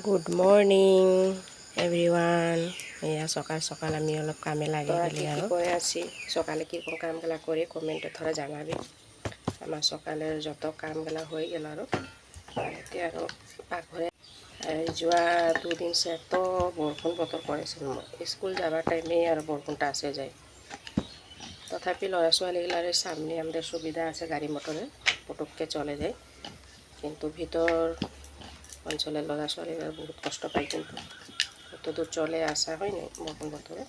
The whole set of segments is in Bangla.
Good morning everyone. এয়া সকাল সকাল আমি অলপ কামে লাগি গেলি আর করে আছি। সকালে কীরকম কামগুলা করে কমেন্টে থরা জানাবি। আমার সকালের যত কামগুলা হয়ে গেল আর এতিয়া আর পাকঘরে যোৱা দুদিন সে এত বরষুণ বতর করেছিল। স্কুল যাবার টাইমে আর বরষুণটা আসে যায়। তথাপি ল'ৰা ছোৱালীগিলার সামনে আমাদের সুবিধা আছে, গাড়ি মটরে পটককে চলে যায়, কিন্তু ভিতর অঞ্চলের ল'ৰা ছোৱালীরা বহুত কষ্ট পায়। কিন্তু অত দূর চলে আসা হয় না বরষুণ বতরে,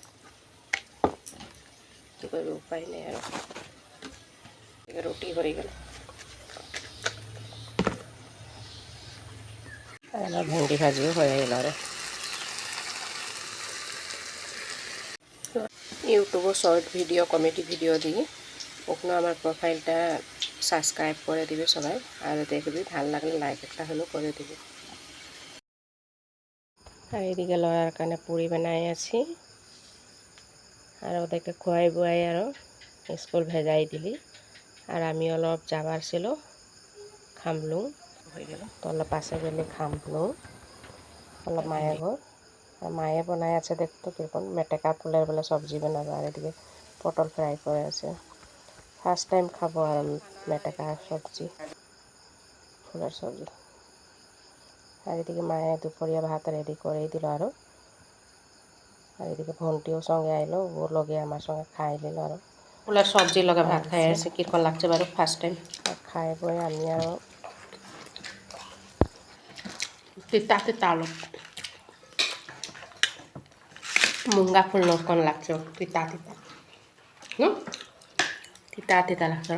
কী করবে, উপায় নেই। আর রুটি হয়ে গেল, আমার ভেন্ডি ভাজিও হয়ে গেল। আর ইউটিউবে শর্ট ভিডিও, কমেডি ভিডিও দিই, ওখানে আমার প্রোফাইলটা সাবস্ক্রাইব করে দিবে সবাই, আর দেখবি ভাল লাগলে লাইক একটা হলেও করে দিবে। আর এদিকে লড়ার কারণে পুরি বানাই আছি, আর ওদেরকে খুয়াই বুয়াই আরও স্কুল ভেজাই দিলি। আর আমি অলপ যাবার ছিল, খামলু হয়ে গেল তো অলপ পাশে গেলে খামলু অলপ মায়ের ঘর। আর মায়ে বনাই আছে, দেখতো কিরকম মেটেকা ফুলের বলে সবজি বানাবো। আর এদিকে পটল ফ্রাই করে আছে, ফার্স্ট টাইম খাবো আর মেটেকা সবজি, ফুলের সবজি। আর এদিকে মায়ে দুপুরিয়া ভাত রেডি করেই দিল আরও। আর এদিকে ভন্টিও সঙ্গে আইলো, ও লগে আমার সঙ্গে খাই নিল। আর ফুলের সবজি লগে ভাত খাই আছে, কীরকম লাগছে বাৰু ফার্স্ট টাইম। খাই বই আমি আর তিতা তিতা আলু মুঙ্গা ফুল নকন লাগছে, তিতা তিতা তিতা তিতা লাগছে,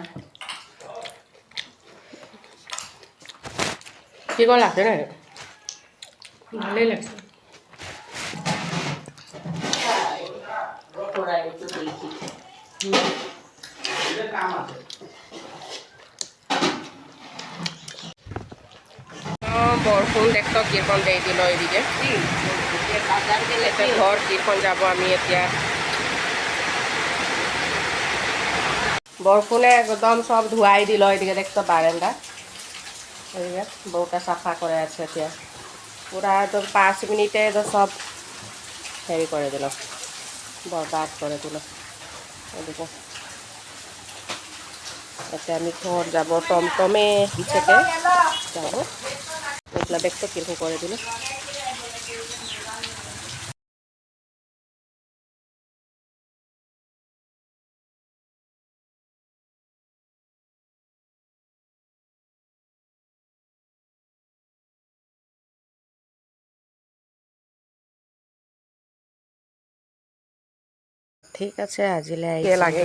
কীরকম লাগছে না? ভালোই লাগছে। বরষুণ দেখতো কিরকম দিয়ে দিল এদিকে। ঘর কিরকম যাব আমি এতিয়া। বরষুণে একদম সব ধুয়াই দিল এদিকে, দেখতো বারান্দা। এদিকে বউটা সাফা করে আছে এতিয়া, পুরা তো 5 মিনিটে তো সব হেৰি করে দিল, বরবাদ করে দিল এদিকে। এতে আমি ঘর যাব, টমটমে পিছেতে যাব, ওগুলা দেখতো কিরকম করে দিল। ঠিক আছে, আজিলে লাগে